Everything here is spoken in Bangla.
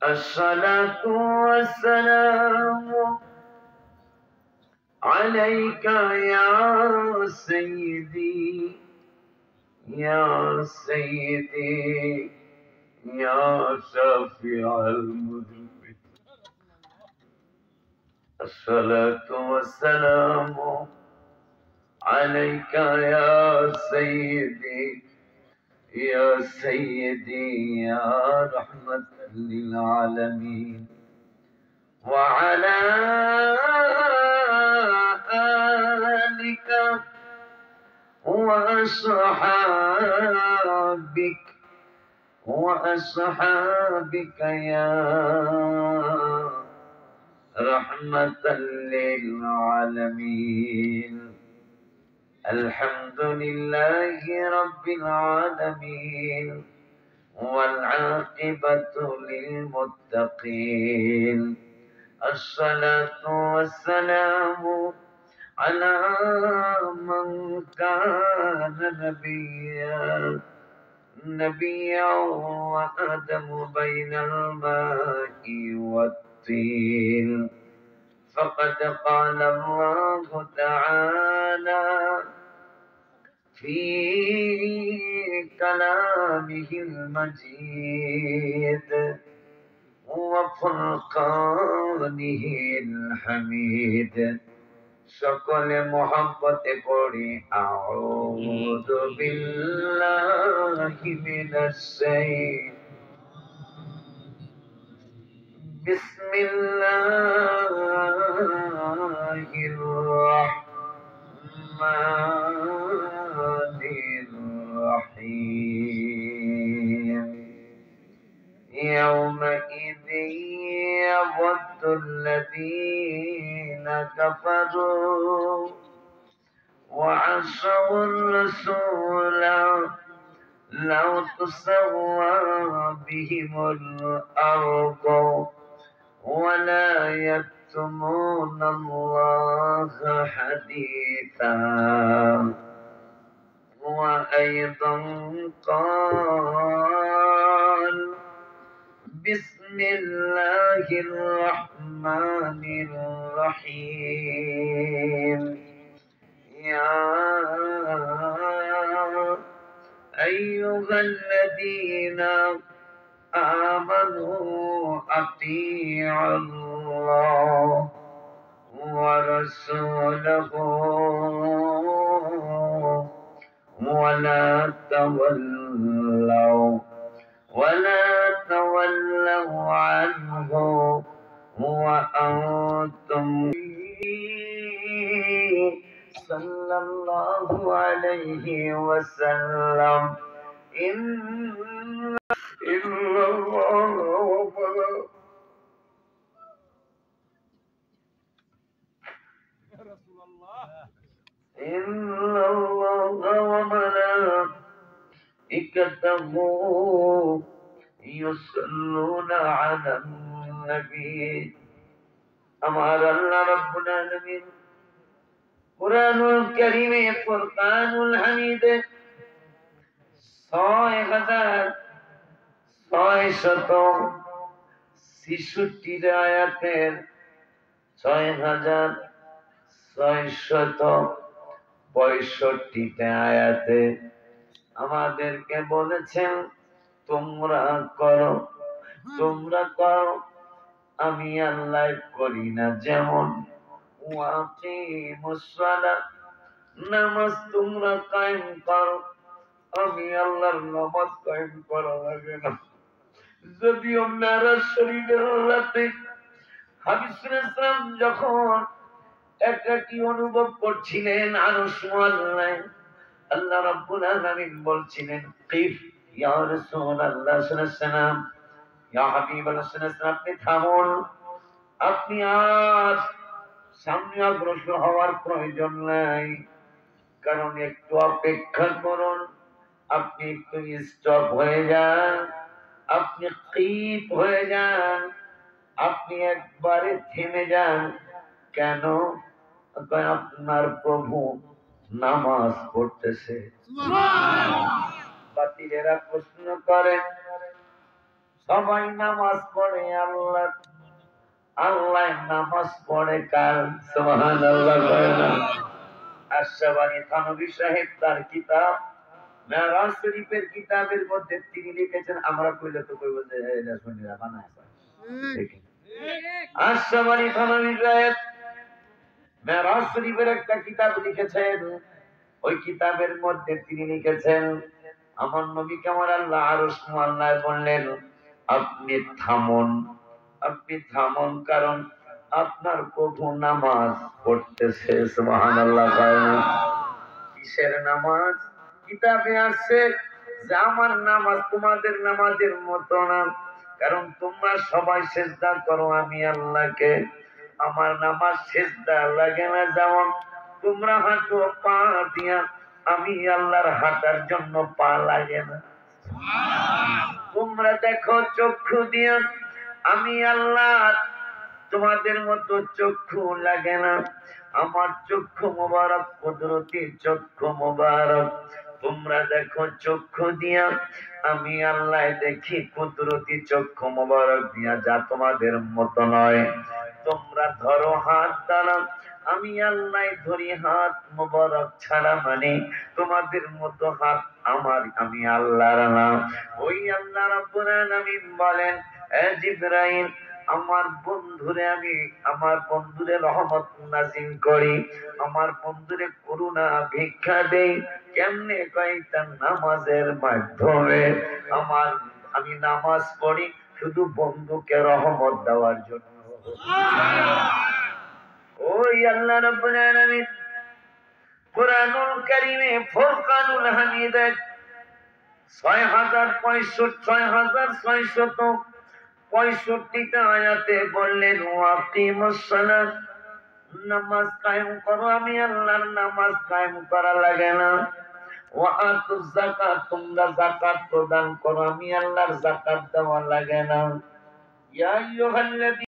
الصلاة والسلام عليك يا سيدي يا سيدي يا شافع المذنبين. الصلاة والسلام عليك يا سيدي يا سيدي يا رحمة للعالمين، وعلى آلك وأصحابك يا رحمة للعالمين. الحمد لله رب العالمين، والعاقبة للمتقين. الصلاة والسلام على من كان نبيا وآدم بين الماء والطين. فقد قال الله تعالى في كلامه المجيد وفرقانه الحميد. সকলে মহব্বতে পড়ি আউযু বিল্লাহি মিনাশ শাইতানির বিসমিল্লাহির রাহমানির রাহিম। يومئذ يود الذين كفروا وعصوا الرسول لو تسوى بهم الأرض ولا يكتمون الله حديثا. وأيضا قال بسم الله الرحمن الرحيم. يا أيها الذين آمنوا أطيعوا الله ورسوله ولا تولوا عنه وأنتم. صلى الله عليه وسلم. إن الله وملائكته يصلون على النبي. أمر الله رب العالمين قرآن الكريم فرقان الحميد 6666 আয়াতের 6665 আয়াতে আমাদেরকে বলেছেন তোমরা করো আমি আল্লাহ করি না। যেমন নামাজ তোমরা কায়েম করো, আমি আল্লাহর নামাজ কায়েম করা লাগে না। যদিও মেরাজ শরীফের রাতে হাবিব ইসলাম যখন একাকী অনুভব করছিলেন আরশ মোয়াল্লায়, আল্লাহ রাব্বুল আলামিন বলছিলেন কিফ ইয়া রাসূলুল্লাহ সাল্লাল্লাহু আলাইহি ওয়াসাল্লাম, ইয়া হাবিবাল্লাহ সাল্লাল্লাহু আলাইহি ওয়াসাল্লাম, আপনি থামুন, আপনি আর সামনে অগ্রসর হওয়ার প্রয়োজন নাই, কারণ একটু অপেক্ষা করুন, আপনি একটু স্টপ হয়ে যান, আপনি কিফ হয়ে যান, আপনি একবারে থেমে যান। কেন? আপনার প্রভু নামাজ পড়তেছে। বাতিলেরা প্রশ্ন করে সবাই নামাজ পড়ে আল্লাহ, আল্লাহ নামাজ পড়ে কার? সুবহানাল্লাহ কয় না? আশরাফ আলী থানভী সাহেব তার কিতাব মেরাজ শরীফের কিতাবের মধ্যে তিনি লিখেছেন, আমরা কইলে তো কইব যে এটা শুনিরা বানায় দেখেন। আশরাফ আলী থানভী সাহেব মেরাজ শরীফের একটা কিতাব লিখেছেন, ওই কিতাবের মধ্যে তিনি লিখেছেন, আমার নবীকে আমার আল্লাহ আরশ মোয়াল্লায় বললেন, আপনি থামুন, আপনি থামুন, কারণ আপনার প্রভু নামাজ পড়তেছে। সুবহানাল্লাহ কয় না? কিসের নামাজ? কিতাবে আছে যে আমার নামাজ তোমাদের নামাজের মতো না, কারণ তোমরা সবাই সিজদা করো আমি আল্লাহকে, আমার নামাজ সিজদা লাগে না। যেমন তোমরা হাঁটো পা দিয়া, আমি আল্লাহর হাঁটার জন্য পা লাগে না। তোমরা দেখো চক্ষু দিয়া, আমি আল্লাহ তোমাদের মতো চক্ষু লাগে না, আমার চক্ষু মোবারক কুদরতি চক্ষু মোবারক। তোমরা দেখো চক্ষু দিয়া, আমি আল্লাহ দেখি কুদরতি চক্ষু মোবারক দিয়া, যা তোমাদের মতো নয়। তোমরা ধরো হাত দ্বারা, আমি আল্লাহ ধরি হাত মোবারক ছাড়া, মানে তোমাদের মতো হাত আমার আমি আল্লাহর না। ওই আল্লাহ রাব্বুল আলামিন বলেন, এ জিবরাইল, আমার বন্ধুরে আমি আমার বন্ধুরে রহমত নাজিল করি, আমার বন্ধুরে করুণা ভিক্ষা দেই। কেমনে? কয়টা নামাজের মাধ্যমে। আমার আমি নামাজ পড়ি শুধু বন্ধুকে রহমত দেওয়ার জন্য। ওই আল্লাহ রাব্বুল আলামিন কুরআনুল কারীমে ফুরকানুল হামিদে 6665টা আয়াতে বললেন, ওয়াকিমুস সালাত, নামাজ কায়েম করো, আমি আল্লাহর নামাজ কায়েম করা লাগে না। ওয়া আতুজ যাকাত, তোমরা যাকাত প্রদান করো, আমি আল্লাহর যাকাত দেওয়া লাগে না। ইয়া আইয়ুহাল্লাযী